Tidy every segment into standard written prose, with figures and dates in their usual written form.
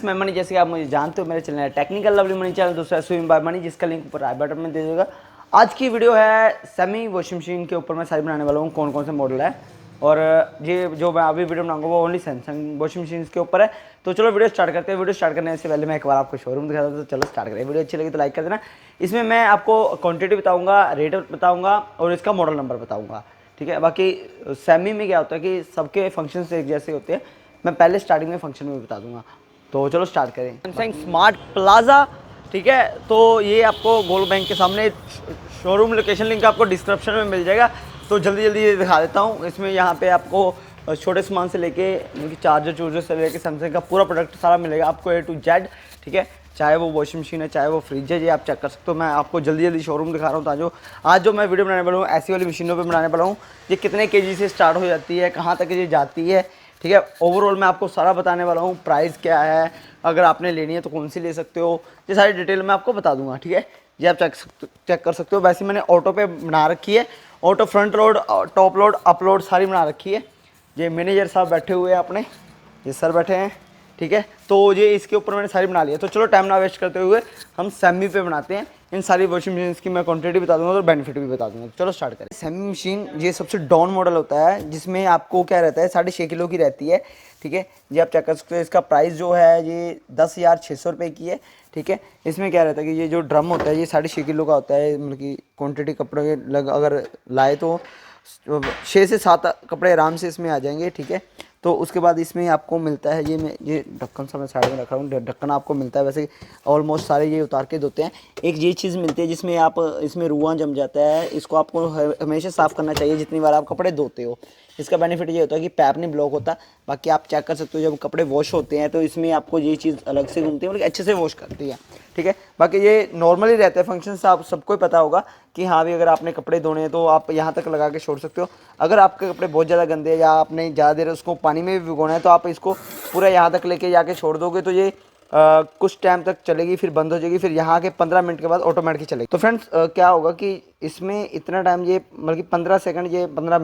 मैं मनी, जैसे कि आप मुझे जानते हो, मेरे चैनल है टेक्निकल लवली मनी चैनल, दूसरा है स्विमिंग बाय मनी, जिसका लिंक ऊपर आई बटन में दे देगा। आज की वीडियो है सेमी वॉशिंग मशीन के ऊपर मैं सारी बनाने वाला हूँ, कौन कौन से मॉडल है। और ये जो मैं अभी वीडियो बनाऊंगा वो ओनली सैमसंग वॉशिंग मशीन के ऊपर है। तो चलो वीडियो स्टार्ट करते हैं। वीडियो स्टार्ट करने से पहले मैं एक बार आपको शोरूम दिखा दूँ, तो चलो स्टार्ट करें। वीडियो अच्छी लगी तो लाइक कर देना। इसमें मैं आपको क्वान्टिटी बताऊँगा, रेट बताऊँगा और इसका मॉडल नंबर बताऊँगा, ठीक है। बाकी सेमी में क्या होता है कि सबके फंक्शन एक जैसे होते हैं, मैं पहले स्टार्टिंग में फंक्शन में बता दूंगा। तो चलो स्टार्ट करें। सैमसंग स्मार्ट प्लाजा, ठीक है। तो ये आपको गोल बैंक के सामने, शोरूम लोकेशन लिंक आपको डिस्क्रिप्शन में मिल जाएगा। तो जल्दी जल्दी ये दिखा देता हूँ। इसमें यहाँ पे आपको छोटे सामान से लेके चार्जर चूर्जर से लेके सैमसंग का पूरा प्रोडक्ट सारा मिलेगा आपको A to Z, ठीक है। चाहे वो वॉशिंग मशीन है, चाहे वो फ्रिज है, ये आप चेक कर सकते हो। मैं आपको जल्दी जल्दी शोरूम दिखा रहा हूँ। आज जो मैं वीडियो बनाने वाला हूँ ऐसी वाली मशीनों पे बनाने वाला हूँ। ये कितने केजी से स्टार्ट हो जाती है, कहाँ तक ये जाती है, ठीक है। ओवरऑल मैं आपको सारा बताने वाला हूँ। प्राइस क्या है, अगर आपने लेनी है तो कौन सी ले सकते हो, ये सारी डिटेल मैं आपको बता दूंगा, ठीक है। ये आप चेक कर सकते हो। वैसे मैंने ऑटो पे बना रखी है, auto front load, top load, upload सारी बना रखी है। ये मैनेजर साहब बैठे हुए हैं अपने, ये सर बैठे हैं, ठीक है। तो ये इसके ऊपर मैंने सारी बना लिया। तो चलो टाइम ना वेस्ट करते हुए हम सेमी पे बनाते हैं। इन सारी वॉशिंग मशीन की मैं क्वांटिटी बता दूंगा और बेनिफिट भी बता दूंगा। चलो स्टार्ट करें। सेमी मशीन ये सबसे डाउन मॉडल होता है, जिसमें आपको क्या रहता है 6.5 किलो की रहती है, ठीक है। ये आप चेक कर सकते हो। इसका प्राइस जो है ये 10,600 रुपये की है, ठीक है। इसमें क्या रहता है कि ये जो ड्रम होता है ये 6.5 किलो का होता है। मतलब कि क्वान्टिटी कपड़े के अगर लाए तो 6 से 7 कपड़े आराम से इसमें आ जाएंगे, ठीक है। तो उसके बाद इसमें आपको मिलता है ये ढक्कन सा मैं साइड में रखा हूँ, ढक्कन आपको मिलता है। वैसे ऑलमोस्ट सारे ये उतार के धोते हैं। एक ये चीज़ मिलती है जिसमें आप इसमें रुआं जम जाता है, इसको आपको हमेशा साफ़ करना चाहिए जितनी बार आप कपड़े धोते हो। इसका बेनिफिट ये होता है कि पैप नहीं ब्लॉक होता। बाकी आप चेक कर सकते हो, जब कपड़े वॉश होते हैं तो इसमें आपको ये चीज़ अलग से घूमती है, मतलब अच्छे से वॉश करती है, ठीक है। बाकी ये नॉर्मली रहता है फंक्शन से, आप सबको ही पता होगा कि हाँ भी अगर आपने कपड़े धोने हैं तो आप यहाँ तक लगा के छोड़ सकते हो। अगर आपके कपड़े बहुत ज़्यादा गंदे हैं या आपने ज़्यादा देर उसको पानी में भी भिगोना है तो आप इसको पूरा यहाँ तक लेके जाके छोड़ दोगे तो ये कुछ टाइम तक चलेगी, फिर बंद हो जाएगी, फिर यहाँ के 15 मिनट के बाद ऑटोमेटिक चलेगी। तो फ्रेंड्स क्या होगा कि इसमें इतना टाइम ये मतलब कि 15 सेकंड, ये 15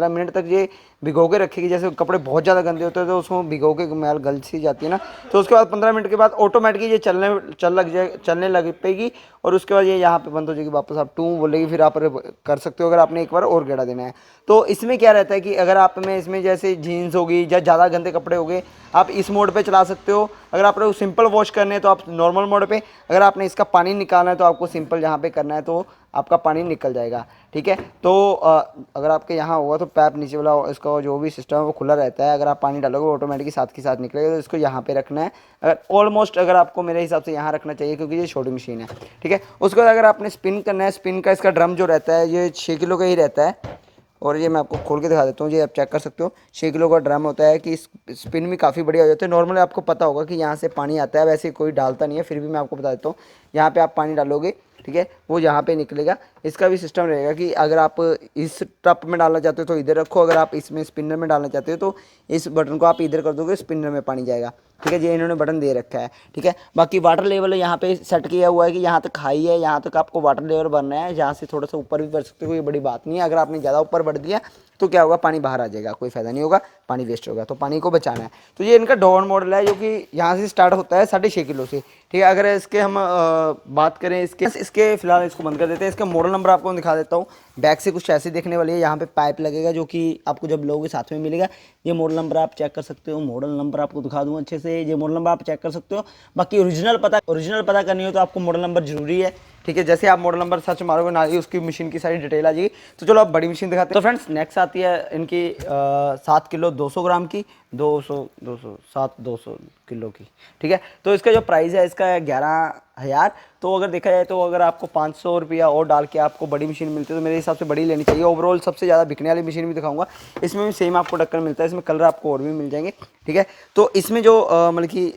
मिनट तक ये भिगो के रखेगी। जैसे कपड़े बहुत ज़्यादा गंदे होते हैं तो उसको भिगो के मैल गल सी जाती है ना, तो उसके बाद 15 मिनट के बाद ऑटोमेटिक ये चलने लग पेगी और उसके बाद ये यहाँ पे बंद हो जाएगी। वापस आप टू बोलेगी, फिर आप कर सकते हो अगर आपने एक बार और गेड़ा देना है। तो इसमें क्या रहता है कि अगर आप में इसमें जैसे जीन्स होगी या ज़्यादा गंदे कपड़े हो गए, आप इस मोड पे चला सकते हो। अगर आपने सिंपल वॉश करने हैं तो आप नॉर्मल मोड पे, अगर आपने इसका पानी निकालना है तो आपको सिंपल यहाँ पे करना है तो आपका पानी निकल जाएगा, ठीक है। तो अगर आपके यहाँ होगा तो पैप नीचे वाला इसका जो भी सिस्टम है वो खुला रहता है। अगर आप पानी डालोगे ऑटोमेटिक साथ के साथ निकलेगा। तो इसको यहाँ पे रखना है, अगर ऑलमोस्ट अगर आपको मेरे हिसाब से यहाँ रखना चाहिए क्योंकि ये छोटी मशीन है, ठीक है। उसके बाद अगर आपने स्पिन करना है, स्पिन का इसका ड्रम जो रहता है ये 6 किलो का ही रहता है। और ये मैं आपको खोल के दिखा देता हूँ। ये आप चेक कर सकते हो 6 किलो का ड्रम होता है कि स्पिन भी काफ़ी बढ़िया हो जाता है। नॉर्मली आपको पता होगा कि यहाँ से पानी आता है, वैसे कोई डालता नहीं है, फिर भी मैं आपको बता देता हूँ। यहाँ पे आप पानी डालोगे, ठीक है, वो यहाँ पे निकलेगा। इसका भी सिस्टम रहेगा कि अगर आप इस टप में डालना चाहते हो तो इधर रखो, अगर आप इसमें स्पिनर में डालना चाहते हो तो इस बटन को आप इधर कर दोगे, स्पिनर में पानी जाएगा, ठीक है। ये इन्होंने बटन दे रखा है, ठीक है। बाकी वाटर लेवल यहाँ पे सेट किया हुआ है कि यहाँ तक हाई है, यहाँ तक आपको वाटर लेवल भरना है। यहाँ से थोड़ा सा ऊपर भी भर सकते हो, ये बड़ी बात नहीं है। अगर आपने ज़्यादा ऊपर भर दिया तो क्या होगा, पानी बाहर आ जाएगा, कोई फ़ायदा नहीं होगा, पानी वेस्ट होगा। तो पानी को बचाना है। तो ये इनका डाउन मॉडल है जो कि यहाँ से स्टार्ट होता है 6.5 किलो से, ठीक है। अगर इसके हम बात करें इसके फिलहाल इसको बंद कर देते हैं। इसका मॉडल नंबर आपको दिखा देता हूँ। बैक से कुछ ऐसे देखने वाली है, यहाँ पे पाइप लगेगा जो कि आपको जब लोगे साथ में मिलेगा। ये मॉडल नंबर आप चेक कर सकते हो। मॉडल नंबर आपको दिखा दूँ अच्छे से, ये मॉडल नंबर आप चेक कर सकते हो। बाकी ओरिजिनल पता करनी हो तो आपको मॉडल नंबर जरूरी है, ठीक है। जैसे आप मॉडल नंबर सर्च मारोगे ना ही उसकी मशीन की सारी डिटेल आ जाएगी। तो चलो आप बड़ी मशीन दिखाते हैं। तो फ्रेंड्स नेक्स्ट आती है इनकी 7 किलो 200 ग्राम की, 200 किलो की, ठीक है। तो इसका जो प्राइस है इसका है 11,000। तो अगर देखा जाए तो अगर आपको 500 रुपया और डाल के आपको बड़ी मशीन मिलती है तो मेरे हिसाब से बड़ी लेनी चाहिए। ओवरऑल सबसे ज़्यादा बिकने वाली मशीन भी दिखाऊंगा। इसमें भी सेम आपको ढक्कन मिलता है, इसमें कलर आपको और भी मिल जाएंगे, ठीक है। तो इसमें जो मतलब कि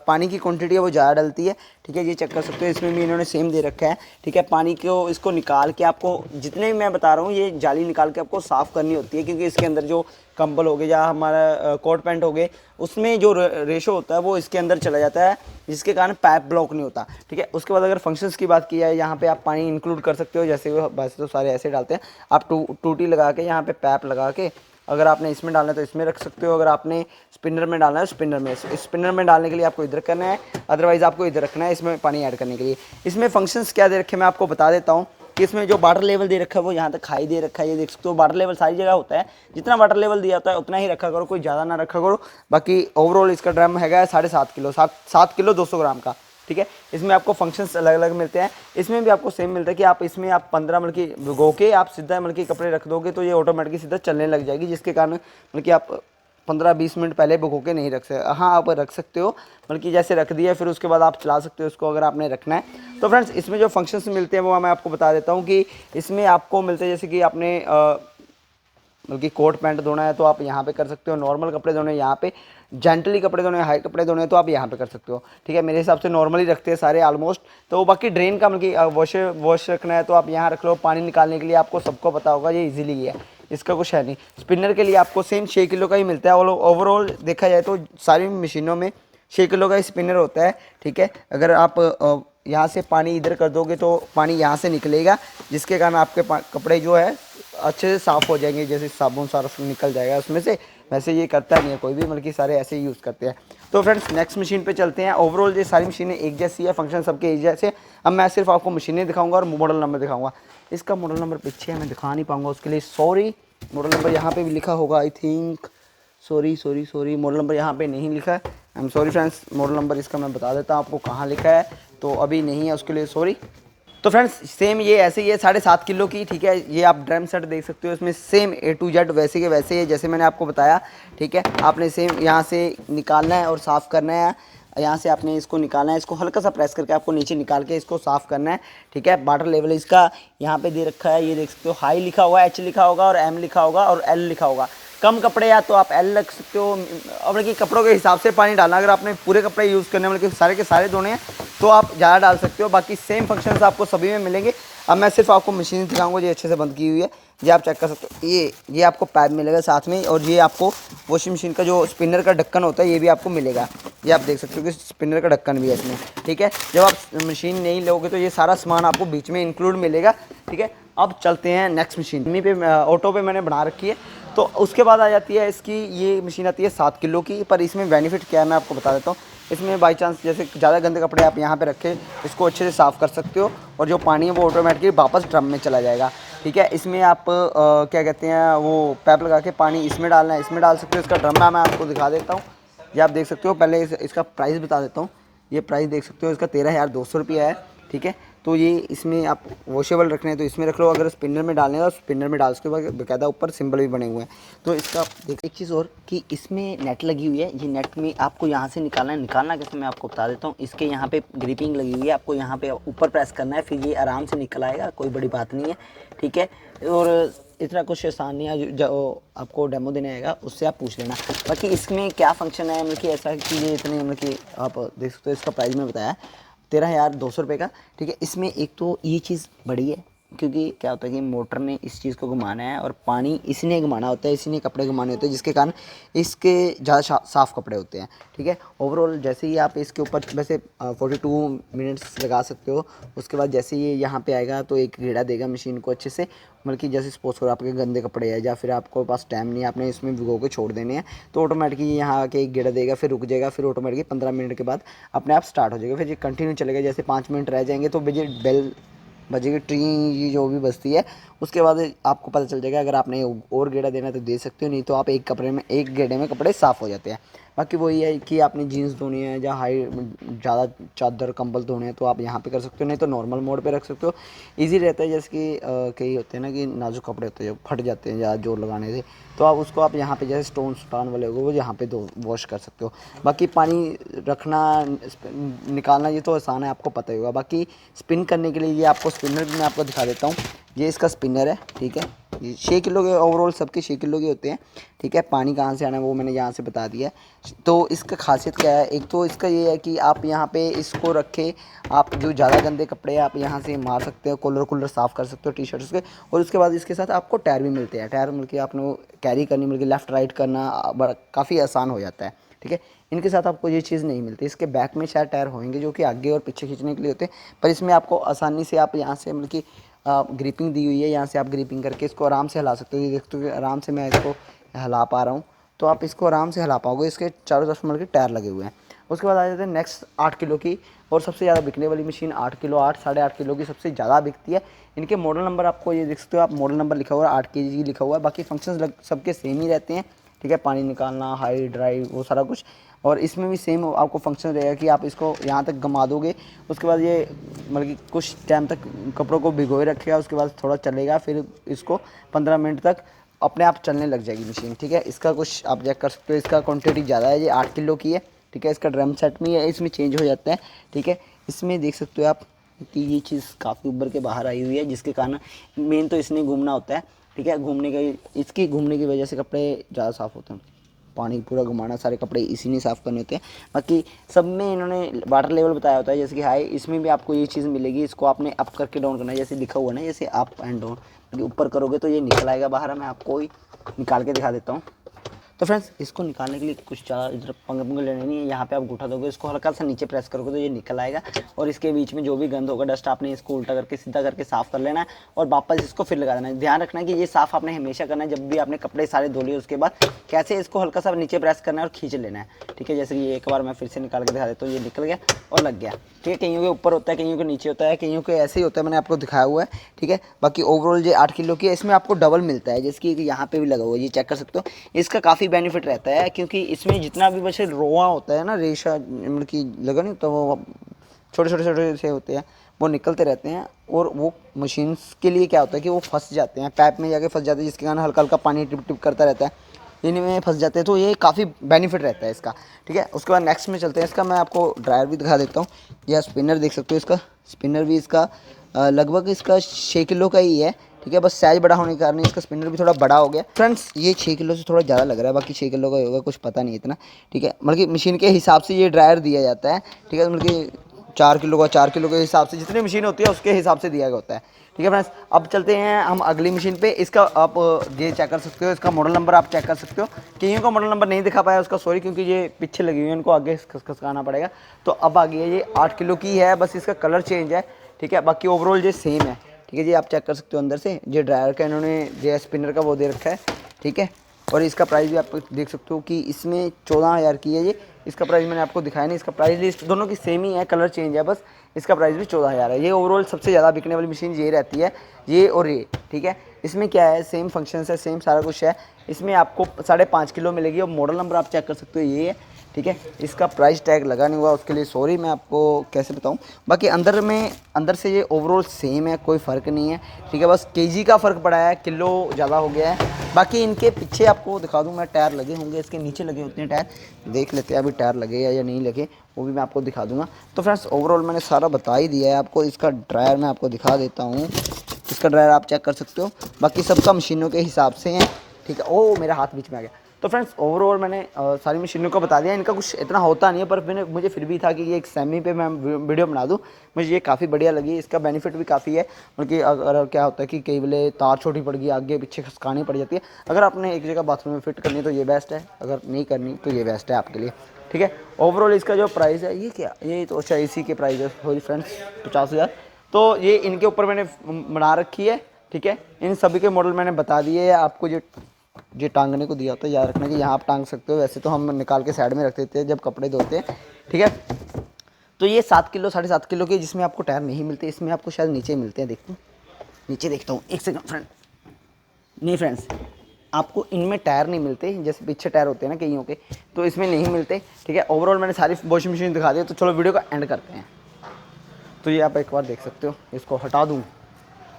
पानी की क्वांटिटी है वो ज़्यादा डलती है, ठीक है। ये चेक कर सकते हो, इसमें भी इन्होंने सेम दे रखा है, ठीक है। पानी को इसको निकाल के आपको जितने मैं बता रहा हूँ ये जाली निकाल के आपको साफ़ करनी होती है, क्योंकि इसके अंदर जो कंबल हो गए या हमारा कोट पैंट हो गए उसमें जो रेशो होता है वो इसके अंदर चला जाता है, जिसके कारण पाइप ब्लॉक नहीं होता, ठीक है। उसके बाद अगर फंक्शंस की बात की जाए, यहाँ पे आप पानी इंक्लूड कर सकते हो। जैसे वैसे तो सारे ऐसे डालते हैं, आप टूटी लगा के यहाँ पे पाइप लगा के अगर आपने इसमें डालना है तो इसमें रख सकते हो, अगर आपने स्पिनर में डालना है स्पिनर में। स्पिनर में डालने के लिए आपको इधर करना है, अदरवाइज़ आपको इधर रखना है इसमें पानी ऐड करने के लिए। इसमें फंक्शंस क्या दे रखे मैं आपको बता देता हूँ कि इसमें जो वाटर लेवल दे रखा है वो यहाँ तक हाई दे रखा है, ये देख सकते हो। वाटर लेवल सारी जगह होता है, जितना वाटर लेवल दिया होता है उतना ही रखा करो, कोई ज़्यादा ना रखा करो। बाकी ओवरऑल इसका ड्रम हैगा 7.5 किलो, 7 किलो 200 ग्राम का, ठीक है। इसमें आपको फंक्शंस अलग अलग मिलते हैं। इसमें भी आपको सेम मिलता है कि आप इसमें आप 15 मिनट की भिगो के आप सीधा मतलब कि कपड़े रख दोगे तो ये ऑटोमेटिकली सीधा चलने लग जाएगी, जिसके कारण मतलब कि आप 15-20 मिनट पहले भिगो के नहीं रख सकते। हाँ आप रख सकते हो, बल्कि जैसे रख दिया फिर उसके बाद आप चला सकते हो उसको, अगर आपने रखना है तो। फ्रेंड्स इसमें जो फंक्शंस मिलते हैं वो मैं आपको बता देता हूँ कि इसमें आपको मिलते हैं जैसे कि आपने बल्कि कोट पैंट धोना है तो आप यहाँ पे कर सकते हो, नॉर्मल कपड़े धोने हैं यहाँ पे, जेंटली कपड़े धोने हैं, हाई कपड़े धोने हैं तो आप यहाँ पे कर सकते हो, ठीक है। मेरे हिसाब से नॉर्मली रखते हैं सारे ऑलमोस्ट। तो बाकी ड्रेन का मतलब वॉश रखना है तो आप यहाँ रख लो, पानी निकालने के लिए आपको सबको पता होगा ये इजीली है, इसका कुछ है नहीं। स्पिनर के लिए आपको सेम 6 किलो का ही मिलता है, और ओवरऑल देखा जाए तो सारी मशीनों में 6 किलो का स्पिनर होता है, ठीक है। अगर आप यहाँ से पानी इधर कर दोगे तो पानी यहाँ से निकलेगा, जिसके कारण आपके कपड़े जो है अच्छे से साफ़ हो जाएंगे, जैसे साबुन सर्फ निकल जाएगा उसमें से। वैसे ये करता नहीं है कोई भी, बल्कि सारे ऐसे ही यूज़ करते हैं। तो फ्रेंड्स नेक्स्ट मशीन पे चलते हैं। ओवरऑल ये सारी मशीनें एक जैसी है, फंक्शन सबके एक जैसे। अब मैं सिर्फ आपको मशीनें दिखाऊंगा और मॉडल नंबर दिखाऊंगा। इसका मॉडल नंबर पीछे है, मैं दिखा नहीं पाऊंगा, उसके लिए सॉरी। मॉडल नंबर यहाँ पे भी लिखा होगा I think, sorry model number यहाँ पे नहीं लिखा है, I am sorry friends. Model number इसका मैं बता देता हूँ आपको कहाँ लिखा है, तो अभी नहीं है, उसके लिए सॉरी। तो फ्रेंड्स सेम ये ऐसे ही है 7.5 किलो की, ठीक है। ये आप ड्रम सेट देख सकते हो, इसमें सेम A to Z वैसे के वैसे है जैसे मैंने आपको बताया, ठीक है। आपने सेम यहाँ से निकालना है और साफ़ करना है, यहाँ से आपने इसको निकालना है, इसको हल्का सा प्रेस करके आपको नीचे निकाल के इसको साफ़ करना है, ठीक है। वाटर लेवल इसका यहाँ पे दे रखा है, ये देख सकते हो, हाई लिखा होगा, H लिखा होगा और M लिखा होगा और L लिखा होगा। कम कपड़े या तो आप L रख सकते हो, और बल्कि कपड़ों के हिसाब से पानी डालना। अगर आपने पूरे कपड़े यूज़ करने मतलब सारे के सारे धोने हैं तो आप ज़्यादा डाल सकते हो। बाकी सेम फंक्शंस आपको सभी में मिलेंगे। अब मैं सिर्फ आपको मशीन दिखाऊंगा जो अच्छे से बंद की हुई है, ये आप चेक कर सकते हो। ये आपको पैड मिलेगा साथ में, और ये आपको वॉशिंग मशीन का जो स्पिनर का ढक्कन होता है ये भी आपको मिलेगा। ये आप देख सकते हो कि स्पिनर का ढक्कन भी है इसमें, ठीक है। जब आप मशीन नहीं लोगे तो ये सारा सामान आपको बीच में इंक्लूड मिलेगा, ठीक है। अब चलते हैं नेक्स्ट मशीन मी पे, ऑटो पे मैंने बना रखी है। तो उसके बाद आ जाती है इसकी, ये मशीन आती है 7 किलो की। पर इसमें बेनिफिट क्या है मैं आपको बता देता हूँ। इसमें बाई चांस जैसे ज़्यादा गंदे कपड़े आप यहाँ पे रखें, इसको अच्छे से साफ़ कर सकते हो, और जो पानी है वो ऑटोमेटिकली वापस ड्रम में चला जाएगा, ठीक है। इसमें आप क्या कहते हैं वो पैप लगा के पानी इसमें डालना है, इसमें डाल सकते हो। इसका ड्रम मैं आपको दिखा देता हूँ, ये आप देख सकते हो। पहले इसका प्राइस बता देता हूँ। ये प्राइस देख सकते हो, इसका 13,200 रुपया है, ठीक है। तो ये इसमें आप वॉशेबल रखने हैं तो इसमें रख लो, अगर स्पिनर में डालने का स्पिनर में डाल, उसके बाद बाकायदा ऊपर सिंबल भी बने हुए हैं। तो इसका देख, एक चीज़ और कि इसमें नेट लगी हुई है, ये नेट में आपको यहाँ से निकालना है। निकालना कैसे मैं आपको बता देता हूँ। इसके यहाँ पे ग्रिपिंग लगी हुई है, आपको यहाँ पे ऊपर प्रेस करना है, फिर ये आराम से निकल आएगा, कोई बड़ी बात नहीं है, ठीक है। और इतना कुछ आसान नहीं है, जो आपको डेमो देने आएगा उससे आप पूछ लेना। बाकी इसमें क्या फंक्शन है मतलब कि ऐसा कि ये इतने मतलब कि आप देख सकते हो। इसका प्राइस में बताया 13,200 रुपये का, ठीक है। इसमें एक तो ये चीज़ बड़ी है, क्योंकि क्या होता है कि मोटर ने इस चीज़ को घुमाना है और पानी इसी ने घुमाना होता है, इसी ने कपड़े घुमाने होते हैं, जिसके कारण इसके ज़्यादा साफ़ कपड़े होते हैं, ठीक है। ओवरऑल जैसे ही आप इसके ऊपर वैसे 42 मिनट्स लगा सकते हो। उसके बाद जैसे ये यहाँ पे आएगा तो एक गेड़ा देगा मशीन को अच्छे से, मतलब कि जैसे सपोज करो आपके गंदे कपड़े हैं या फिर आपको पास टाइम नहीं है, आपने इसमें भिगो के छोड़ देने हैं, तो ऑटोमेटिकली यहाँ आके एक गेड़ा देगा, फिर रुक जाएगा, फिर ऑटोमेटिकली 15 मिनट के बाद अपने आप स्टार्ट हो जाएगा। फिर ये कंटिन्यू चलेगा, जैसे 5 मिनट रह जाएंगे तो बेल बजेगी, ट्री जो भी बजती है, उसके बाद आपको पता चल जाएगा। अगर आपने और गेड़ा देना है तो दे सकते हो, नहीं तो आप एक गेड़े में कपड़े साफ़ हो जाते हैं। बाकी वही है कि आपने जीन्स धोनी है या हाई ज़्यादा चादर कंबल धोने हैं तो आप यहाँ पे कर सकते हो, नहीं तो नॉर्मल मोड पे रख सकते हो। इजी रहता है। जैसे कि कई होते हैं ना कि नाजुक कपड़े होते हैं जो फट जाते हैं या जोर लगाने से, तो आप उसको आप यहाँ पे जैसे स्टोन वाले होंगे वो यहाँ पे वॉश कर सकते हो। बाकी पानी रखना निकालना ये तो आसान है, आपको पता ही होगा। बाकी स्पिन करने के लिए ये आपको स्पिनर भी मैं आपको दिखा देता हूँ। ये इसका स्पिनर है, ठीक है। ये 6 किलो के ओवरऑल सबके 6 किलो के होते हैं, ठीक है। पानी कहाँ से आना है वो मैंने यहाँ से बता दिया है। तो इसका खासियत क्या है, एक तो इसका ये है कि आप यहाँ पे इसको रखे, आप जो ज़्यादा गंदे कपड़े आप यहाँ से मार सकते हो, कॉलर साफ़ कर सकते हो टी शर्ट्स के। और उसके बाद इसके साथ आपको टायर भी मिलते हैं। टायर मिल के आपने कैरी करनी, मिल के लेफ़्ट राइट करना बड़ा काफ़ी आसान हो जाता है, ठीक है। इनके साथ आपको ये चीज़ नहीं मिलती। इसके बैक में शायद टायर होंगे जो कि आगे और पीछे खींचने के लिए होते हैं, पर इसमें आपको आसानी से आप यहाँ से मतलब कि ग्रिपिंग दी हुई है, यहाँ से आप ग्रिपिंग करके इसको आराम से हिला सकते हो। ये देखते हो आराम से मैं इसको हिला पा रहा हूँ, तो आप इसको आराम से हिला पाओगे। इसके चारों तरफ मतलब के टायर लगे हुए हैं। उसके बाद आ जाते हैं नेक्स्ट 8 किलो की, और सबसे ज़्यादा बिकने वाली मशीन 8 किलो, 8 8.5 किलो की सबसे ज़्यादा बिकती है। इनके मॉडल नंबर आपको ये देख सकते हो आप, मॉडल नंबर लिखा हुआ है 8 kg लिखा हुआ है। बाकी फंक्शंस सबके सेम ही रहते हैं, ठीक है। पानी निकालना, हाई ड्राई, वो सारा कुछ। और इसमें भी सेम आपको फंक्शन रहेगा कि आप इसको यहाँ तक घुमा दोगे, उसके बाद ये मतलब कि कुछ टाइम तक कपड़ों को भिगोए रखेगा, उसके बाद थोड़ा चलेगा, फिर इसको 15 मिनट तक अपने आप चलने लग जाएगी मशीन, ठीक है। इसका कुछ आप चेक कर सकते हो, इसका क्वांटिटी ज़्यादा है, ये 8 किलो की है, ठीक है। इसका ड्रम सेट में है, इसमें चेंज हो जाता है, ठीक है। इसमें देख सकते हो आप कि ये चीज़ काफ़ी उभर के बाहर आई हुई है, जिसके कारण मेन तो इसने घूमना होता है, ठीक है। इसकी घूमने की वजह से कपड़े ज़्यादा साफ़ होते हैं। पानी पूरा घुमाना, सारे कपड़े इसी ने साफ़ करने होते हैं। बाकी सब में इन्होंने वाटर लेवल बताया होता है, जैसे कि हाई, इसमें भी आपको ये चीज़ मिलेगी। इसको आपने अप करके डाउन करना है, जैसे लिखा हुआ है ना, जैसे अप एंड डाउन। ऊपर करोगे तो ये निकल आएगा बाहर। मैं आपको ही निकाल के दिखा देता हूँ। तो फ्रेंड्स, इसको निकालने के लिए कुछ ज़्यादा इधर पंगे लेने नहीं है। यहाँ पे आप उठा दोगे, इसको हल्का सा नीचे प्रेस करोगे तो ये निकल आएगा, और इसके बीच में जो भी गंद होगा, डस्ट, आपने इसको उल्टा करके सीधा करके साफ़ कर लेना है, और वापस इसको फिर लगा देना है। ध्यान रखना है कि ये साफ़ आपने हमेशा करना है। जब भी आपने कपड़े सारे धो लिए उसके बाद कैसे इसको हल्का सा नीचे प्रेस करना है और खींच लेना है, ठीक है। जैसे कि एक बार मैं फिर से निकाल के दिखा देता हूँ, ये निकल गया और लग गया, ठीक है। कईयों के ऊपर होता है, कईयों के नीचे होता है, कईयों के ऐसे ही होता है, मैंने आपको दिखाया हुआ है, ठीक है। बाकी ओवरऑल ये 8 किलो की है, इसमें आपको डबल मिलता है, जैसे कि यहाँ पे भी लगा हुआ है, ये चेक कर सकते हो। इसका काफ़ी बेनिफिट रहता है, क्योंकि इसमें जितना भी वैसे रोआ होता है ना, रेशा मतलब कि लगा नहीं होता, वो छोटे छोटे छोटे से होते हैं, वो निकलते रहते हैं, और वो मशीन्स के लिए क्या होता है कि वो फंस जाते हैं, पाइप में जाके फंस जाते हैं, जिसके कारण हल्का हल्का पानी टिप टिप करता रहता है, इनमें फंस जाते हैं। तो ये काफ़ी बेनिफिट रहता है इसका, ठीक है। उसके बाद नेक्स्ट में चलते हैं। इसका मैं आपको ड्रायर भी दिखा देता हूँ। यह स्पिनर देख सकते हो, इसका स्पिनर भी इसका लगभग इसका 6 किलो का ही है, ठीक है। बस साइज बड़ा होने के कारण इसका स्पिनर भी थोड़ा बड़ा हो गया। फ्रेंड्स, ये 6 किलो से थोड़ा ज़्यादा लग रहा है, बाकी 6 किलो का ही होगा, कुछ पता नहीं इतना, ठीक है। मतलब कि मशीन के हिसाब से ये ड्रायर दिया जाता है, ठीक है। मतलब कि 4 किलो का 4 किलो के हिसाब से जितनी मशीन होती है उसके हिसाब से दिया गया होता है, ठीक है फ्रेंड्स। अब चलते हैं हम अगली मशीन पे। इसका आप ये चेक कर सकते हो, इसका मॉडल नंबर आप चेक कर सकते हो। कईयों का मॉडल नंबर नहीं दिखा पाया उसका, सॉरी, क्योंकि ये पीछे लगी हुई है, इनको आगे खसकाना पड़ेगा। तो अब आ गई है, ये 8 किलो की है, बस इसका कलर चेंज है, ठीक है। बाकी ओवरऑल ये सेम है, ठीक है जी। आप चेक कर सकते हो अंदर से, ये ड्रायर का इन्होंने जो स्पिनर का वो दे रखा है, ठीक है। और इसका प्राइस भी आप देख सकते हो कि इसमें 14,000 की है ये। इसका प्राइस मैंने आपको दिखाया नहीं, इसका प्राइस लिस्ट दोनों की सेम ही है, कलर चेंज है बस। इसका प्राइस भी 14,000 है। ये ओवरऑल सबसे ज़्यादा बिकने वाली मशीन ये रहती है, ये और ये, ठीक है। इसमें क्या है, सेम फंक्शंस है, सेम सारा कुछ है। इसमें आपको 5.5 किलो मिलेगी, और मॉडल नंबर आप चेक कर सकते हो, ये है, ठीक है। इसका प्राइस टैग लगा नहीं हुआ, उसके लिए सॉरी, मैं आपको कैसे बताऊं। बाकी अंदर से ये ओवरऑल सेम है, कोई फ़र्क नहीं है, ठीक है। बस केजी का फ़र्क पड़ा है, किलो ज़्यादा हो गया है। बाकी इनके पीछे आपको दिखा दूं मैं, टायर लगे होंगे, इसके नीचे लगे होते हैं टायर, देख लेते हैं अभी टायर लगे या नहीं लगे, वो भी मैं आपको दिखा दूंगा। तो फ्रेंड्स, ओवरऑल मैंने सारा बता ही दिया है आपको। इसका ड्रायर मैं आपको दिखा देता हूँ, इसका ड्रायर आप चेक कर सकते हो। बाकी सबका मशीनों के हिसाब से है, ठीक है। ओ, मेरा हाथ बीच में आ गया। तो फ्रेंड्स, ओवरऑल मैंने सारी मशीनों को बता दिया। इनका कुछ इतना होता नहीं है, पर मुझे फिर भी था कि ये एक सेमी पे मैं वीडियो बना दूं। मुझे ये काफ़ी बढ़िया लगी, इसका बेनिफिट भी काफ़ी है। बल्कि अगर क्या होता है कि कई वेले तार छोटी पड़ गई, आगे पीछे खसकानी पड़ जाती है, अगर आपने एक जगह बाथरूम में फिट करनी है तो ये बेस्ट है, अगर नहीं करनी तो ये बेस्ट है आपके लिए, ठीक है। ओवरऑल इसका जो प्राइस है, ये क्या, ये तो अच्छा इसी के प्राइस है, सॉरी फ्रेंड्स, 50,000। तो ये इनके ऊपर मैंने बना रखी है, ठीक है। इन सभी के मॉडल मैंने बता दिए। आपको जो टांगने को दिया होता है, याद रखना कि यहाँ आप टांग सकते हो, वैसे तो हम निकाल के साइड में रख देते हैं जब कपड़े धोते हैं, ठीक है। तो ये 7 किलो 7.5 किलो के, जिसमें आपको टायर नहीं मिलते, इसमें आपको शायद नीचे मिलते हैं। देखते नीचे देखता हूँ, एक सेकंड फ्रेंड। नहीं फ्रेंड्स, आपको इनमें टायर नहीं मिलते, जैसे पीछे टायर होते हैं ना कईयों के, तो इसमें नहीं मिलते, ठीक है। ओवरऑल मैंने सारी वॉशिंग मशीन दिखा दी, तो चलो वीडियो का एंड करते हैं। तो ये आप एक बार देख सकते हो, इसको हटा दूँ,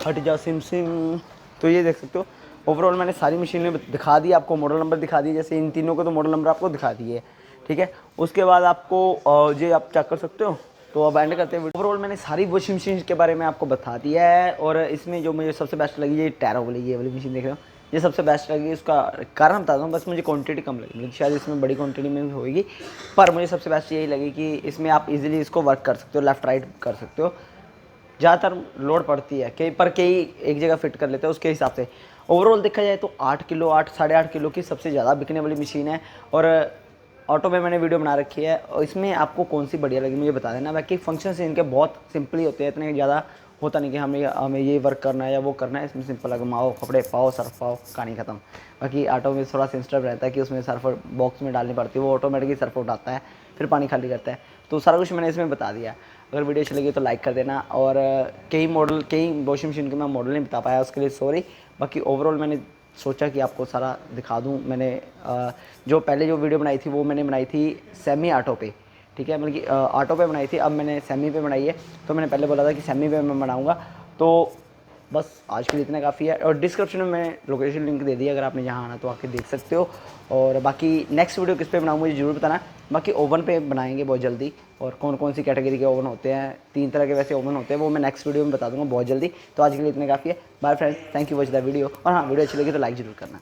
हट जा सिम सिम। तो ये देख सकते हो, ओवरऑल मैंने सारी मशीनें दिखा दी, आपको मॉडल नंबर दिखा दिए, जैसे इन तीनों को तो मॉडल नंबर आपको दिखा दिए, ठीक है। उसके बाद आपको ये आप चेक कर सकते हो। तो अब एंड करते हैं। ओवरऑल मैंने सारी वॉशिंग मशीन के बारे में आपको बता दिया है, और इसमें जो मुझे सबसे बेस्ट लगी, ये टैरो वाली, ये वाली मशीन देख रहे हो, ये सबसे बेस्ट लगी। उसका कारण बताता हूँ, बस मुझे क्वांटिटी कम लगी, शायद इसमें बड़ी क्वांटिटी में भी होगी, पर मुझे सबसे बेस्ट यही लगी कि इसमें आप इजीली इसको वर्क कर सकते हो, लेफ़्ट राइट कर सकते हो। ज़्यादातर लोड पड़ती है, कई एक जगह फिट कर लेते हैं, उसके हिसाब से। ओवरऑल देखा जाए तो 8 किलो 8.5 किलो की सबसे ज़्यादा बिकने वाली मशीन है, और ऑटो में मैंने वीडियो बना रखी है, और इसमें आपको कौन सी बढ़िया लगी मुझे बता देना। बाकी फंक्शंस इनके बहुत सिंपल ही होते हैं, इतने ज़्यादा होता नहीं कि हमें ये वर्क करना है या वो करना है। इसमें सिंपल है, घुमाओ, कपड़े पाओ, सर्फ पाओ, कहानी ख़त्म। बाकी ऑटो में थोड़ा सेंसिटिव रहता है कि उसमें सर्फ बॉक्स में डालनी पड़ती है, वो ऑटोमेटिकली सर्फ उठाता है, फिर पानी खाली करता है। तो सारा कुछ मैंने इसमें बता दिया। अगर वीडियो अच्छी लगी तो लाइक कर देना। और कई वॉशिंग मशीन के मैं मॉडल नहीं बता पाया, उसके लिए सॉरी। बाकी ओवरऑल मैंने सोचा कि आपको सारा दिखा दूँ। मैंने जो पहले जो वीडियो बनाई थी वो मैंने बनाई थी सेमी ऑटो पे, ठीक है, मतलब कि ऑटो पे बनाई थी, अब मैंने सेमी पे बनाई है। तो मैंने पहले बोला था कि सेमी पे मैं बनाऊँगा। तो बस आज के लिए इतना काफ़ी है। और डिस्क्रिप्शन में मैंने लोकेशन लिंक दे दी, अगर आपने जहाँ आना तो आके देख सकते हो। और बाकी नेक्स्ट वीडियो किस पे बनाऊँ मुझे ज़रूर बताना। बाकी ओवन पे बनाएंगे बहुत जल्दी, और कौन कौन सी कैटेगरी के ओवन होते हैं, 3 तरह के वैसे ओवन होते हैं, वो मैं नेक्स्ट वीडियो में बता दूँगा बहुत जल्दी। तो आज के लिए इतना काफ़ी है। Bye friends, thank you watch the video. और हाँ, वीडियो अच्छी लगी तो लाइक ज़रूर करना।